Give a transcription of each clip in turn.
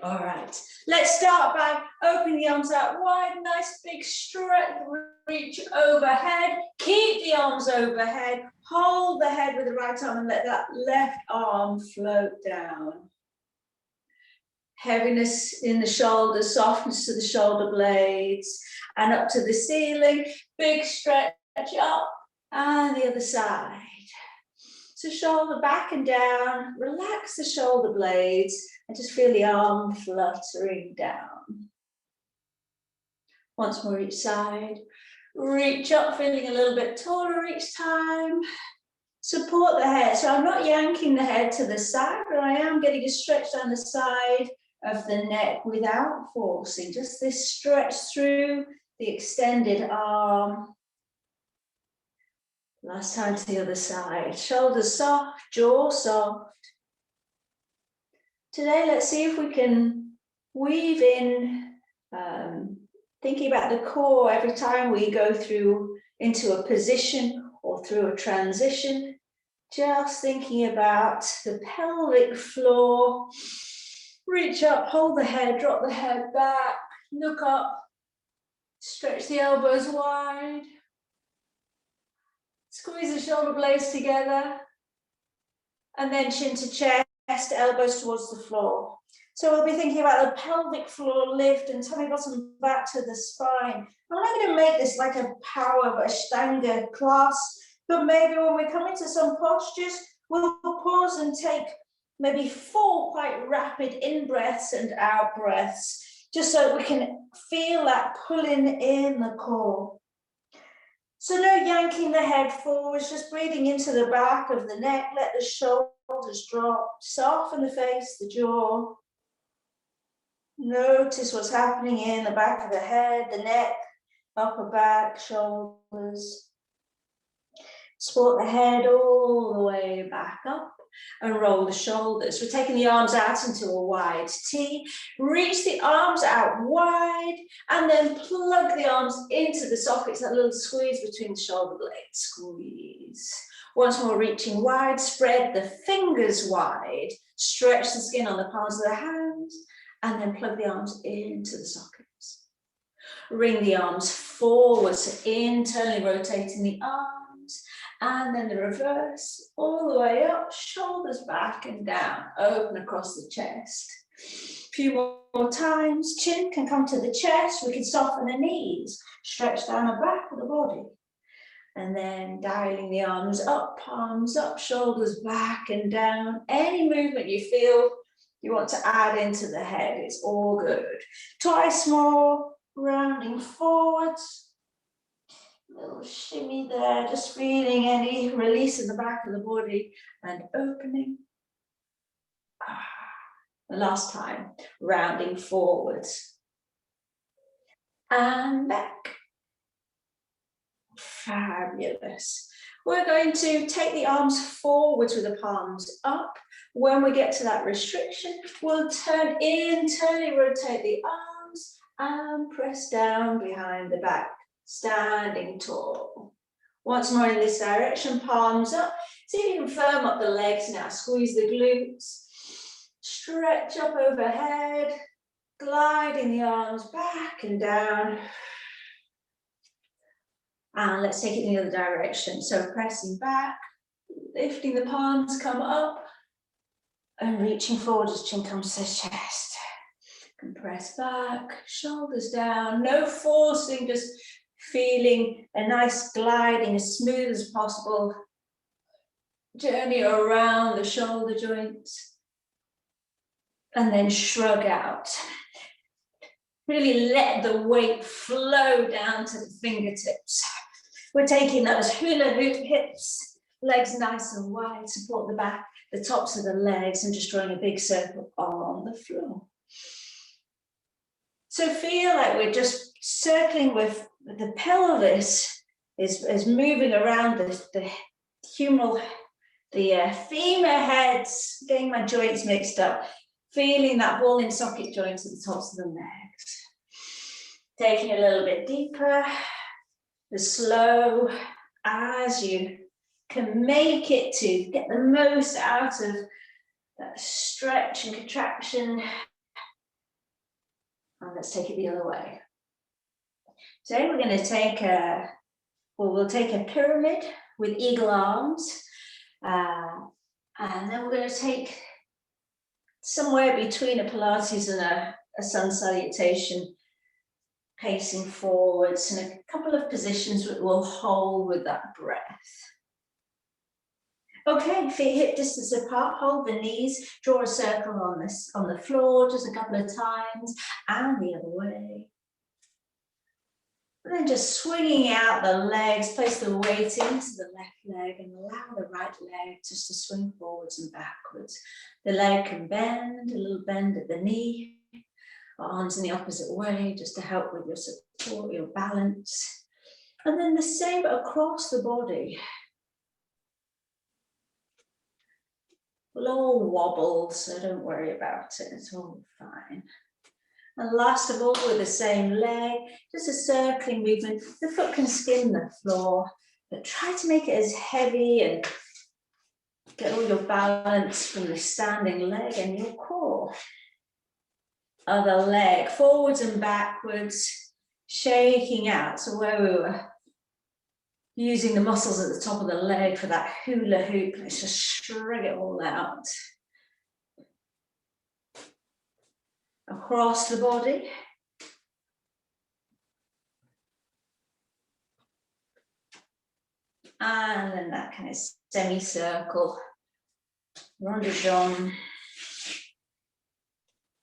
All right, let's start by opening the arms out wide, nice big stretch, reach overhead, keep the arms overhead, hold the head with the right arm and let that left arm float down. Heaviness in the shoulders, softness to the shoulder blades, and up to the ceiling, big stretch up, and the other side. So shoulder back and down, relax the shoulder blades, and just feel the arm fluttering down. Once more each side. Reach up, feeling a little bit taller each time. Support the head. So I'm not yanking the head to the side, but I am getting a stretch down the side of the neck without forcing. Just this stretch through the extended arm. Last time to the other side. Shoulders soft, jaw soft. Today, let's see if we can weave in, thinking about the core every time we go through into a position or through a transition. Just thinking about the pelvic floor. Reach up, hold the head, drop the head back, look up, stretch the elbows wide. Squeeze the shoulder blades together, and then chin to chest, elbows towards the floor. So we'll be thinking about the pelvic floor lift and tummy bottom back to the spine. I'm not going to make this like a power Ashtanga class, but maybe when we come into some postures, we'll pause and take maybe 4 quite rapid in-breaths and out-breaths, just so we can feel that pulling in the core. So no yanking the head forwards, just breathing into the back of the neck, let the shoulders drop, soften the face, the jaw. Notice what's happening in the back of the head, the neck, upper back, shoulders. Support the head all the way back up and roll the shoulders. We're taking the arms out into a wide T. Reach the arms out wide and then plug the arms into the sockets, that little squeeze between the shoulder blades. Squeeze. Once more, reaching wide, spread the fingers wide, stretch the skin on the palms of the hands, and then plug the arms into the sockets. Ring the arms forwards, internally rotating the arms, and then the reverse, all the way up, shoulders back and down, open across the chest. A few more times, chin can come to the chest, we can soften the knees, stretch down the back of the body. And then dialing the arms up, palms up, shoulders back and down. Any movement you feel you want to add into the head, it's all good. Twice more, rounding forwards. Little shimmy there, just feeling any release in the back of the body and opening. The last time, rounding forwards. And back. Fabulous. We're going to take the arms forwards with the palms up. When we get to that restriction, we'll turn internally, rotate the arms and press down behind the back, standing tall. Once more in this direction, palms up. See if you can firm up the legs now. Squeeze the glutes. Stretch up overhead, gliding the arms back and down. And let's take it in the other direction. So pressing back, lifting the palms, come up, and reaching forward as chin comes to the chest. Compress back, shoulders down, no forcing, just feeling a nice gliding, as smooth as possible. Journey around the shoulder joints. And then shrug out. Really let the weight flow down to the fingertips. We're taking those hula hoop hips, legs nice and wide, support the back, the tops of the legs, and just drawing a big circle on the floor. So feel like we're just circling with the pelvis is moving around the humeral, the femur heads, getting my joints mixed up, feeling that ball in socket joints at the tops of the legs. Taking a little bit deeper, as slow as you can make it to get the most out of that stretch and contraction. And let's take it the other way. Today we're going to take we'll take a pyramid with eagle arms. And then we're going to take somewhere between a Pilates and a sun salutation, pacing forwards, and a couple of positions that we'll hold with that breath. Okay, feet hip distance apart, hold the knees, draw a circle on the floor just a couple of times, and the other way. And then just swinging out the legs, place the weight into the left leg and allow the right leg just to swing forwards and backwards. The leg can bend, a little bend at the knee, arms in the opposite way just to help with your support, your balance. And then the same but across the body. We'll all wobble, so don't worry about it, it's all fine. And last of all, with the same leg, just a circling movement. The foot can skim the floor, but try to make it as heavy and get all your balance from the standing leg and your core. Other leg, forwards and backwards, shaking out. So where we were using the muscles at the top of the leg for that hula hoop, let's just shrug it all out. Across the body. And then that kind of semicircle. Rondejong.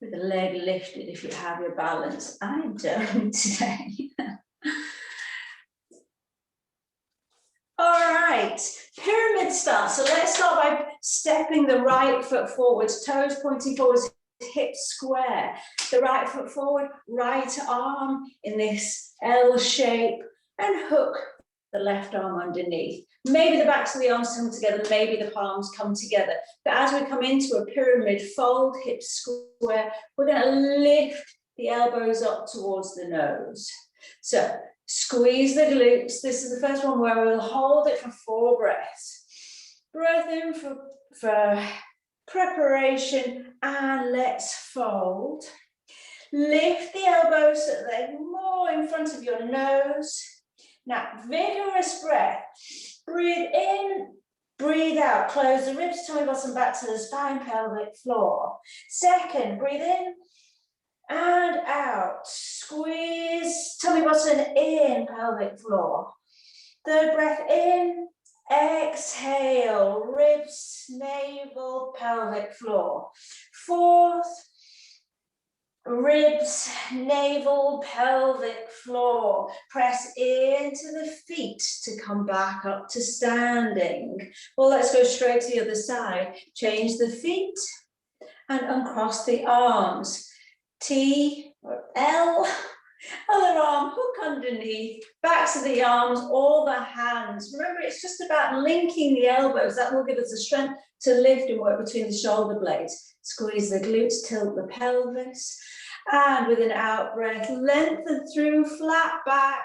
With the leg lifted if you have your balance. I don't today. All right, pyramid start. So let's start by stepping the right foot forwards, toes pointing forwards, hips square. The right foot forward, right arm in this L shape, and hook the left arm underneath. Maybe the backs of the arms come together, maybe the palms come together. But as we come into a pyramid fold, hips square, we're going to lift the elbows up towards the nose. So squeeze the glutes. This is the first one where we'll hold it for 4 breaths. Breath in for preparation, and let's fold. Lift the elbows so they're more in front of your nose. Now, vigorous breath. Breathe in, breathe out. Close the ribs, tummy bottom back to the spine, pelvic floor. Second, breathe in and out. Squeeze, tummy button in, pelvic floor. Third breath in, exhale, ribs, navel, pelvic floor. Fourth, ribs, navel, pelvic floor. Press into the feet to come back up to standing. Well, let's go straight to the other side. Change the feet and uncross the arms. T or L, other arm, hook underneath, backs of the arms, all the hands. Remember, it's just about linking the elbows. That will give us the strength to lift and work between the shoulder blades. Squeeze the glutes, tilt the pelvis. And with an out breath, lengthen through, flat back,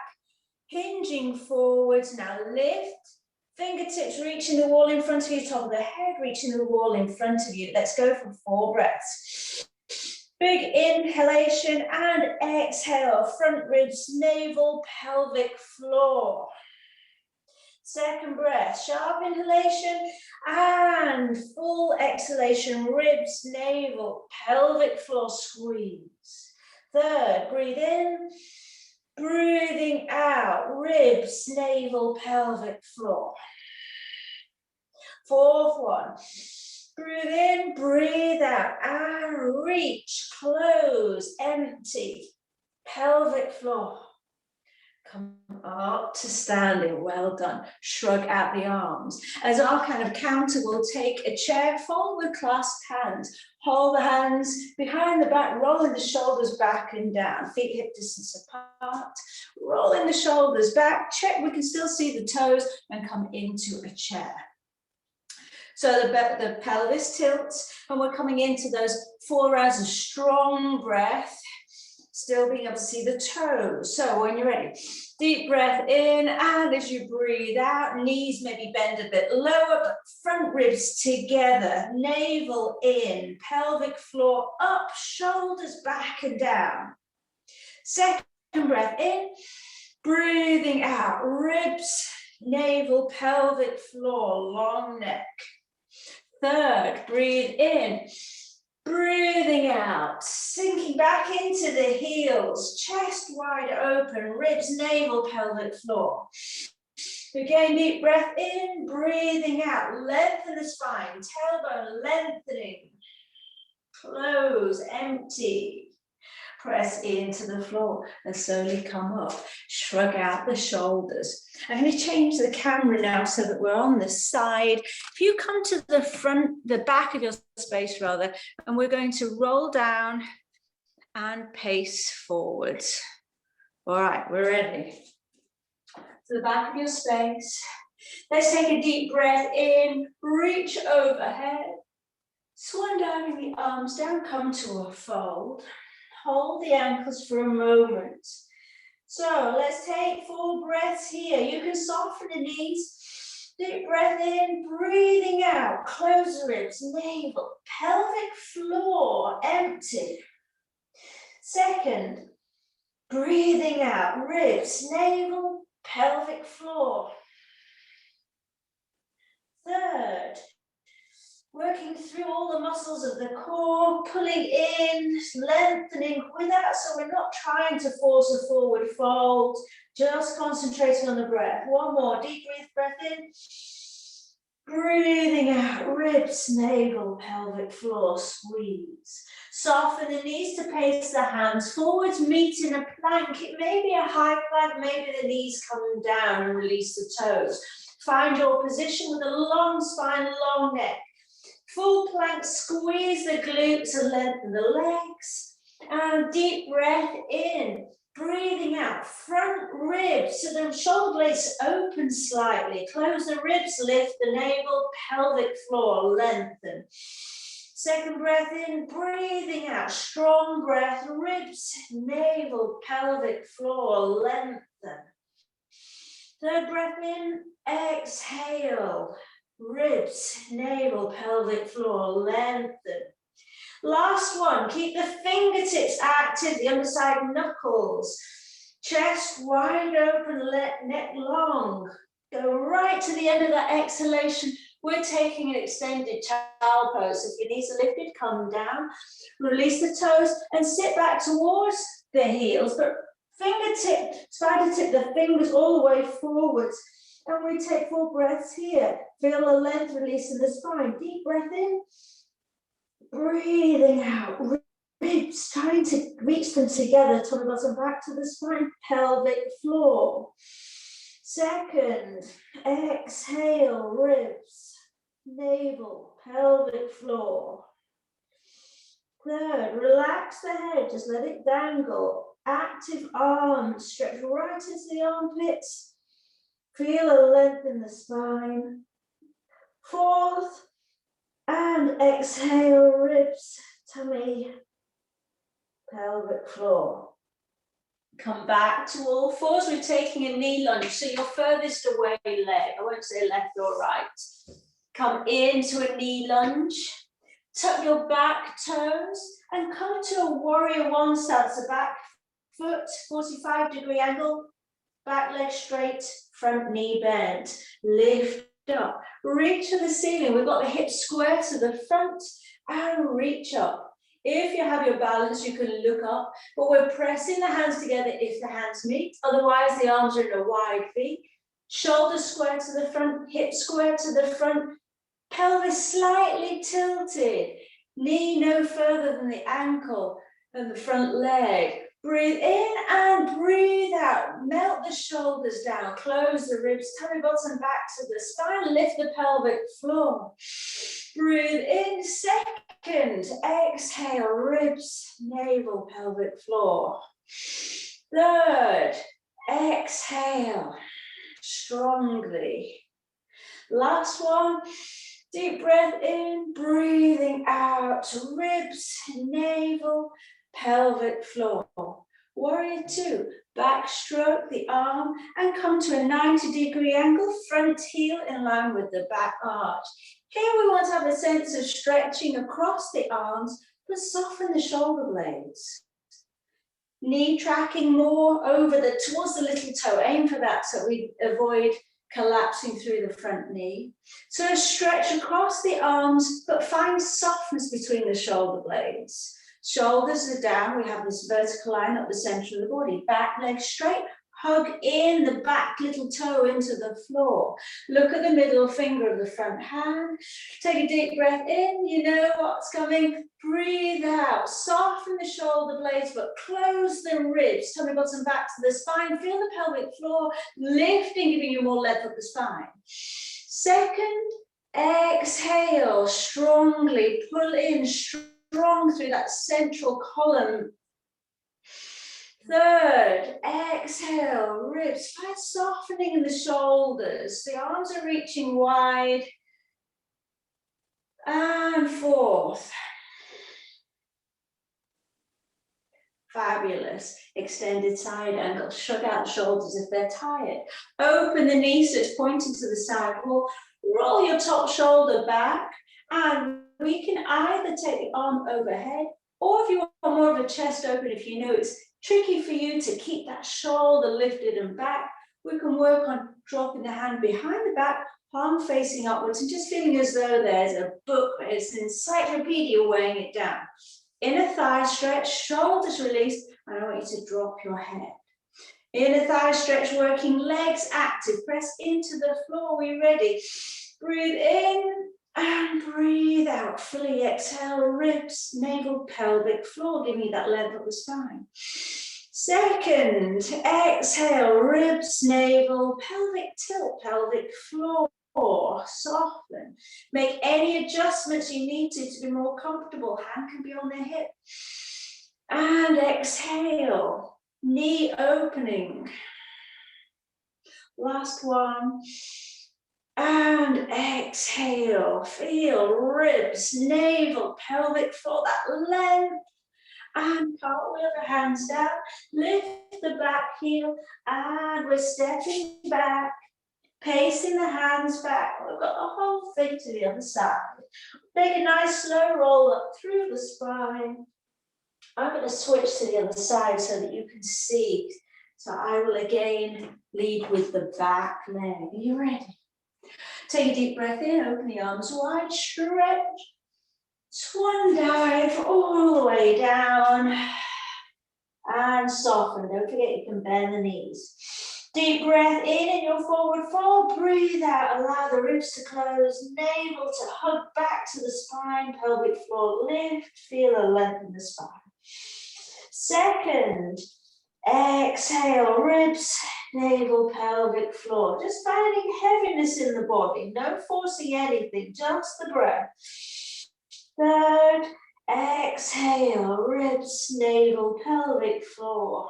hinging forwards. Now lift, fingertips reaching the wall in front of you, top of the head reaching the wall in front of you. Let's go for 4 breaths. Big inhalation and exhale, front ribs, navel, pelvic floor. Second breath, sharp inhalation and full exhalation, ribs, navel, pelvic floor, squeeze. Third, breathe in, breathing out, ribs, navel, pelvic floor. Fourth one, breathe in, breathe out, and reach, close, empty, pelvic floor. Come up to standing, well done. Shrug out the arms. As our kind of counter, we'll take a chair, fold with clasped hands. Hold the hands behind the back, rolling the shoulders back and down. Feet hip distance apart. Rolling the shoulders back. Check, we can still see the toes and come into a chair. So the pelvis tilts and we're coming into those 4 rounds of strong breath. Still being able to see the toes. So when you're ready, deep breath in, and as you breathe out, knees maybe bend a bit lower, but front ribs together, navel in, pelvic floor up, shoulders back and down. Second breath in, breathing out, ribs, navel, pelvic floor, long neck. Third, breathe in, breathing out, sinking back into the heels, chest wide open, ribs, navel, pelvic floor. Again, deep breath in, breathing out, lengthen the spine, tailbone lengthening, close, empty. Press into the floor and slowly come up. Shrug out the shoulders. I'm going to change the camera now so that we're on the side. If you come to the front, the back of your space rather, and we're going to roll down and pace forwards. All right, we're ready. To the back of your space. Let's take a deep breath in, reach overhead. Swan diving the arms down, come to a fold. Hold the ankles for a moment. So let's take 4 breaths here. You can soften the knees. Deep breath in, breathing out. Close the ribs, navel, pelvic floor, empty. Second, breathing out. Ribs, navel, pelvic floor. Third, working through all the muscles of the core, pulling in, lengthening with that, so we're not trying to force a forward fold, just concentrating on the breath. One more, deep breath in. Breathing out, ribs, navel, pelvic floor, squeeze. Soften the knees to pace the hands forwards, meet in a plank. It may be a high plank, maybe the knees come down and release the toes. Find your position with a long spine, long neck. Full plank, squeeze the glutes and lengthen the legs. And deep breath in, breathing out, front ribs, so the shoulder blades open slightly. Close the ribs, lift the navel, pelvic floor, lengthen. Second breath in, breathing out, strong breath, ribs, navel, pelvic floor, lengthen. Third breath in, exhale. Ribs, navel, pelvic floor, lengthen. Last one, keep the fingertips active, the underside knuckles. Chest wide open, neck long. Go right to the end of that exhalation. We're taking an extended child pose. If your knees are lifted, come down. Release the toes and sit back towards the heels. But fingertip, spider tip the fingers all the way forwards. And we take 4 breaths here. Feel the length release in the spine. Deep breath in. Breathing out. Ribs, trying to reach them together. Tummy bottom back to the spine. Pelvic floor. Second, exhale. Ribs, navel, pelvic floor. Third, relax the head. Just let it dangle. Active arms. Stretch right into the armpits. Feel a length in the spine. Fourth, and exhale, ribs, tummy, pelvic floor. Come back to all fours. We're taking a knee lunge, so your furthest away leg, I won't say left or right. Come into a knee lunge, tuck your back toes, and come to a warrior 1 stance. The back foot, 45-degree angle, back leg straight, front knee bent. Lift up, reach to the ceiling. We've got the hips square to the front and reach up. If you have your balance, you can look up, but we're pressing the hands together if the hands meet. Otherwise, the arms are in a wide V. Shoulders square to the front, hips square to the front, pelvis slightly tilted. Knee no further than the ankle and the front leg. Breathe in and breathe out. Melt the shoulders down. Close the ribs, tummy bottom back to the spine. Lift the pelvic floor. Breathe in. Second, exhale. Ribs, navel, pelvic floor. Third, exhale. Strongly. Last one. Deep breath in. Breathing out. Ribs, navel, pelvic floor. Warrior 2, backstroke the arm and come to a 90-degree angle, front heel in line with the back arch. Here we want to have a sense of stretching across the arms, but soften the shoulder blades. Knee tracking more over towards the little toe. Aim for that so we avoid collapsing through the front knee. So stretch across the arms, but find softness between the shoulder blades. Shoulders are down. We have this vertical line up the center of the body. Back leg straight. Hug in the back little toe into the floor. Look at the middle finger of the front hand. Take a deep breath in. You know what's coming. Breathe out. Soften the shoulder blades, but close the ribs. Tummy bottom back to the spine. Feel the pelvic floor lifting, giving you more length up the spine. Second, exhale. Strongly pull in, strong through that central column. Third, exhale, ribs, find softening in the shoulders. The arms are reaching wide. And fourth. Fabulous. Extended side angle. Shrug out the shoulders if they're tired. Open the knees so it's pointing to the side wall. Roll your top shoulder back. And we can either take the arm overhead, or if you want more of a chest open, if you know it's tricky for you to keep that shoulder lifted and back, we can work on dropping the hand behind the back, palm facing upwards, and just feeling as though there's a book, it's an encyclopedia weighing it down. Inner thigh stretch, shoulders released, and I want you to drop your head. Inner thigh stretch, working legs active, press into the floor, we ready? Breathe in and breathe out, fully exhale, ribs, navel, pelvic floor, give me that length of the spine. Second, exhale, ribs, navel, pelvic tilt, pelvic floor, soften. Make any adjustments you need to be more comfortable. Hand can be on the hip. And exhale, knee opening. Last one. And exhale, feel ribs, navel, pelvic floor, that length. And cartwheel the hands down, lift the back heel, and we're stepping back, pacing the hands back. We've got the whole thing to the other side. Make a nice slow roll up through the spine. I'm going to switch to the other side so that you can see. So I will again lead with the back leg. Are you ready? Take a deep breath in, open the arms wide, stretch. Swan dive all the way down. And soften. Don't forget you can bend the knees. Deep breath in your forward fold. Breathe out. Allow the ribs to close. Navel to hug back to the spine. Pelvic floor lift. Feel a length in the spine. Second, exhale, ribs, navel, pelvic floor. Just finding heaviness in the body. No forcing anything, just the breath. Third, exhale, ribs, navel, pelvic floor.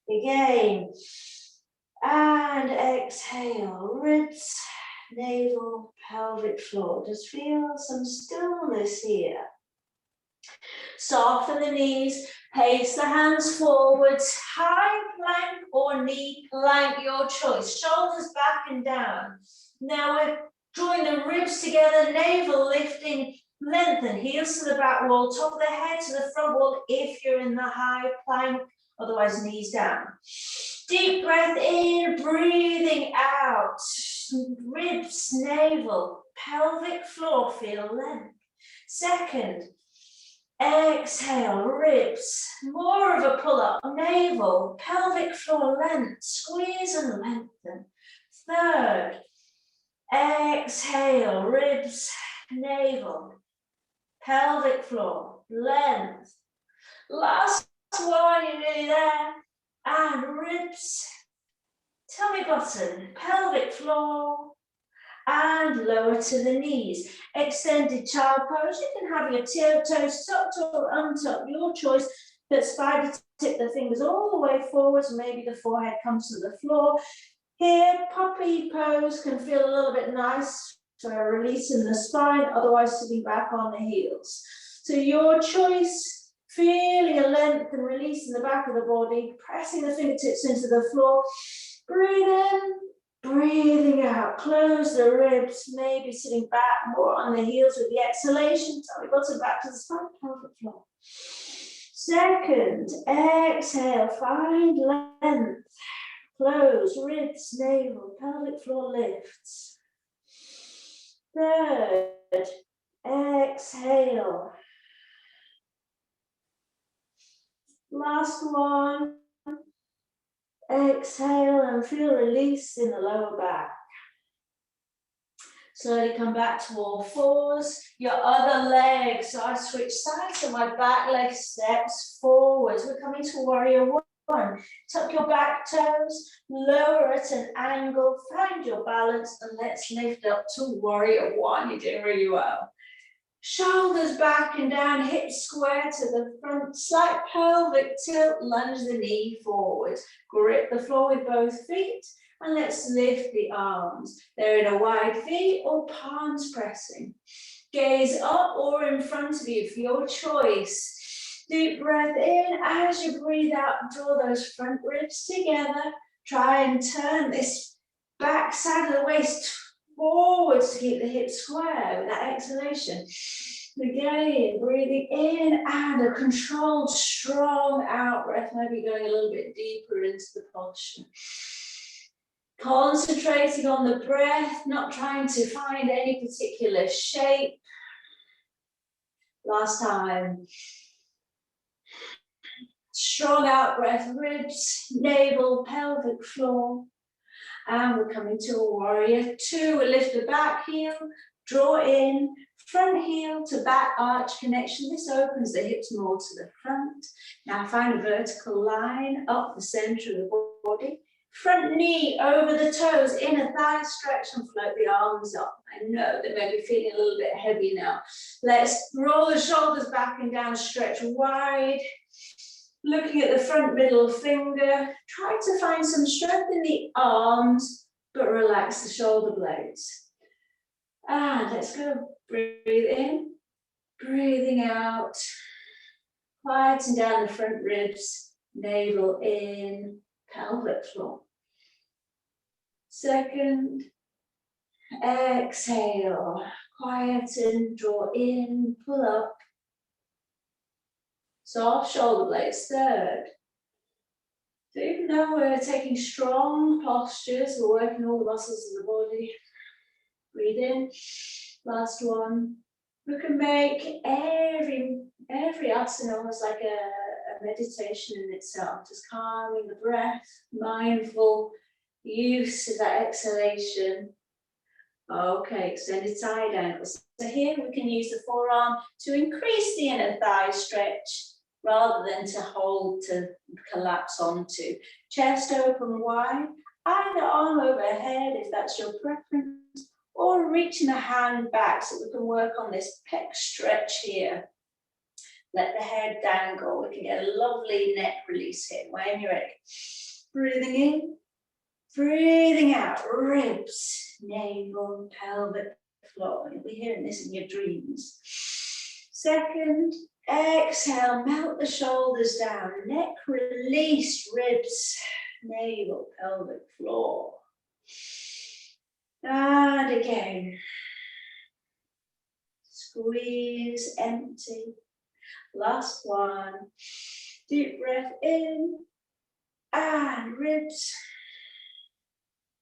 Again. And exhale, ribs, navel, pelvic floor. Just feel some stillness here. Soften the knees, pace the hands forwards, high plank or knee plank, your choice. Shoulders back and down. Now we're drawing the ribs together, navel lifting, lengthen, heels to the back wall, top of the head to the front wall if you're in the high plank, otherwise knees down. Deep breath in, breathing out. Ribs, navel, pelvic floor, feel length. Second, exhale, ribs, more of a pull-up, navel, pelvic floor length, squeeze and lengthen. Third, exhale, ribs, navel, pelvic floor, length. Last one, you're nearly there. And ribs, tummy button, pelvic floor, and lower to the knees. Extended child pose. You can have your toes tucked or untucked, your choice. But spider tip the fingers all the way forwards. Maybe the forehead comes to the floor. Here, puppy pose can feel a little bit nice for releasing the spine, otherwise sitting back on the heels. So your choice. Feeling a length and releasing the back of the body, pressing the fingertips into the floor. Breathe in, breathing out. Close the ribs, maybe sitting back more on the heels with the exhalation. Tummy bottom back to the spine, pelvic floor. Second, exhale, find length. Close, ribs, navel, pelvic floor lifts. Third, exhale. Last one. Exhale and feel release in the lower back. Slowly come back to all fours. Your other leg, so I switch sides, so my back leg steps forwards. We're coming to warrior one. Tuck your back toes, lower at an angle, find your balance, and let's lift up to warrior one. You're doing really well. Shoulders back and down, hips square to the front, slight pelvic tilt, lunge the knee forward. Grip the floor with both feet, and let's lift the arms. They're in a wide V or palms pressing. Gaze up or in front of you for your choice. Deep breath in. As you breathe out, draw those front ribs together. Try and turn this back side of the waist forwards to keep the hips square with that exhalation. Again, breathing in and a controlled, strong out breath, maybe going a little bit deeper into the posture. Concentrating on the breath, not trying to find any particular shape. Last time. Strong out breath, ribs, navel, pelvic floor. And we're coming to a warrior two. We'll lift the back heel, draw in, front heel to back arch connection. This opens the hips more to the front. Now find a vertical line up the center of the body. Front knee over the toes, inner thigh stretch and float the arms up. I know they may be feeling a little bit heavy now. Let's roll the shoulders back and down, stretch wide. Looking at the front middle finger, try to find some strength in the arms, but relax the shoulder blades. And let's go. Breathe in, breathing out. Quieten down the front ribs, navel in, pelvic floor. Second, exhale, quieten, draw in, pull up. Soft shoulder blades. Third. So even though we're taking strong postures, we're working all the muscles of the body. Breathe in. Last one. We can make every asana almost like a meditation in itself, just calming the breath, mindful use of that exhalation. Okay, extended side angles. So here we can use the forearm to increase the inner thigh stretch rather than to hold to collapse onto. Chest open wide, either arm overhead if that's your preference, or reaching a hand back so we can work on this pec stretch here. Let the head dangle. We can get a lovely neck release here when you're ready. Breathing in, breathing out, ribs, navel, pelvic floor. You'll be hearing this in your dreams. Second, exhale, melt the shoulders down, neck release, ribs, navel, pelvic floor. And again, squeeze, empty. Last one, deep breath in, and ribs,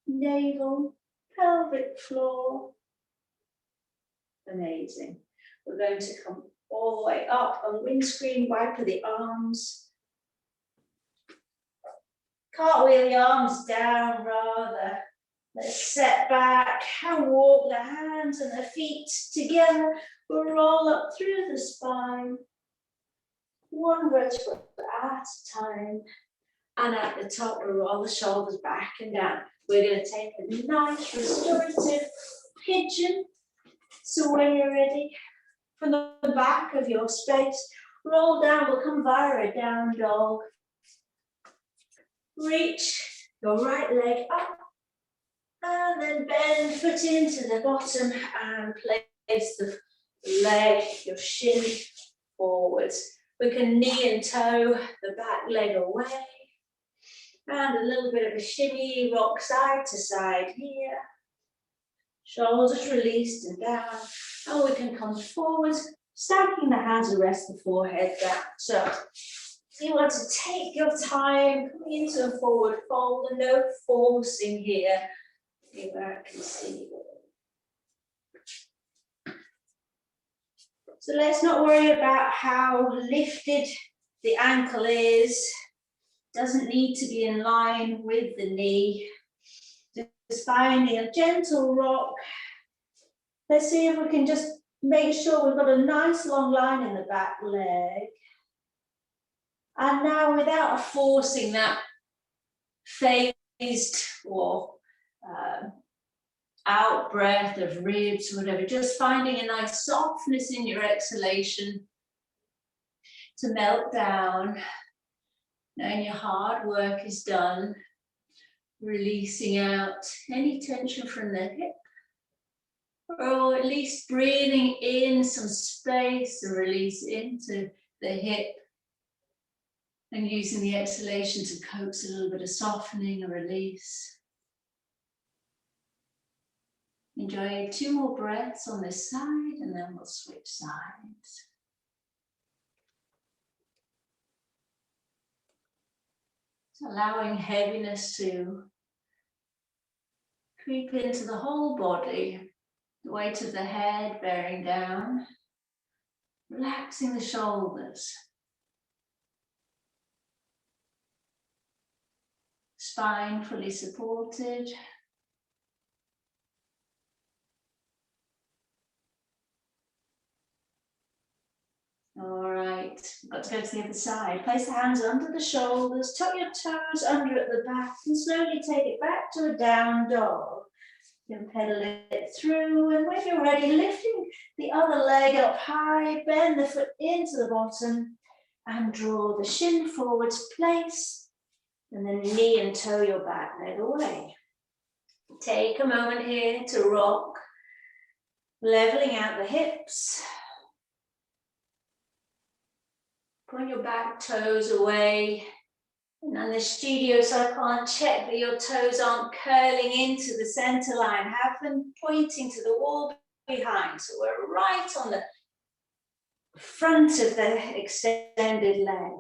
navel, pelvic floor. Amazing. We're going to come all the way up and windscreen wiper the arms. Cartwheel the arms down rather. Let's set back and walk the hands and the feet together. We'll roll up through the spine. One vertebra at a time. And at the top, we'll roll the shoulders back and down. We're going to take a nice restorative pigeon. So when you're ready, from the back of your space, roll down. We'll come via a down dog. Reach your right leg up. And then bend foot into the bottom and place the leg, your shin forwards. We can knee and toe the back leg away. And a little bit of a shimmy, rock side to side here. Shoulders released and down. And we can come forwards stacking the hands and rest the forehead down. So you want to take your time coming into a forward fold and no forcing here. See where I can see. So let's not worry about how lifted the ankle is. Doesn't need to be in line with the knee. Just finding a gentle rock. Let's see if we can just make sure we've got a nice long line in the back leg. And now without forcing that phased or out breath of ribs or whatever, just finding a nice softness in your exhalation to melt down. Knowing your hard work is done, releasing out any tension from the hip, or at least breathing in some space and release into the hip, and using the exhalation to coax a little bit of softening and release. Enjoy 2 more breaths on this side, and then we'll switch sides. So allowing heaviness to creep into the whole body, the weight of the head bearing down, relaxing the shoulders, spine fully supported. All right, we've got to go to the other side. Place the hands under the shoulders, tuck your toes under at the back, and slowly take it back to a down dog. You can pedal it through, and when you're ready, lifting the other leg up high, bend the foot into the bottom, and draw the shin forwards, place, and then knee and toe your back leg away. Take a moment here to rock, leveling out the hips. Point your back toes away. And on the studio, so I can't check that your toes aren't curling into the center line. Have them pointing to the wall behind. So we're right on the front of the extended leg.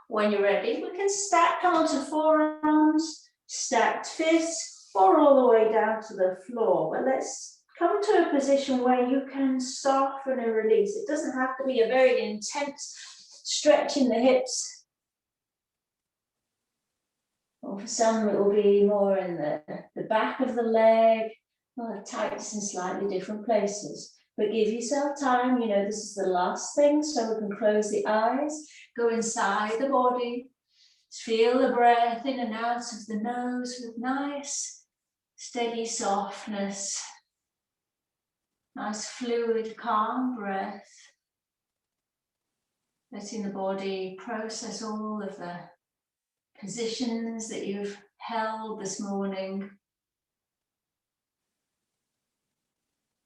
When you're ready, we can stack onto forearms, stacked fists, or all the way down to the floor. But let's come to a position where you can soften and release. It doesn't have to be a very intense stretch in the hips. Or for some, it will be more in the back of the leg, or the tights in slightly different places. But give yourself time, you know, this is the last thing, so we can close the eyes, go inside the body, feel the breath in and out of the nose with nice, steady softness, nice fluid, calm breath. Letting the body process all of the positions that you've held this morning.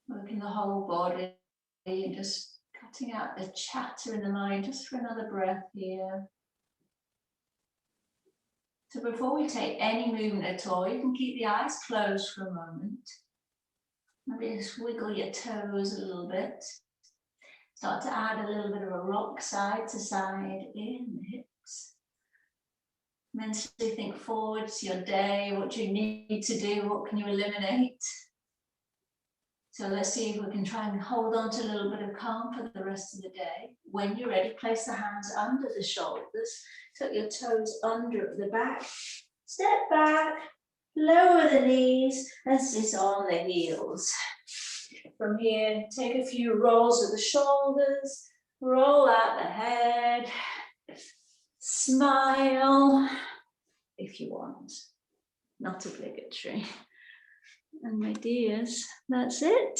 Working the whole body and just cutting out the chatter in the mind just for another breath here. So before we take any movement at all, you can keep the eyes closed for a moment. Maybe just wiggle your toes a little bit. Start to add a little bit of a rock side to side in the hips. Mentally think forward to your day, what you need to do, what can you eliminate. So let's see if we can try and hold on to a little bit of calm for the rest of the day. When you're ready, place the hands under the shoulders, tuck your toes under at the back, step back, lower the knees and sit on the heels. From here, take a few rolls of the shoulders, roll out the head, smile if you want, not obligatory. And my dears, that's it.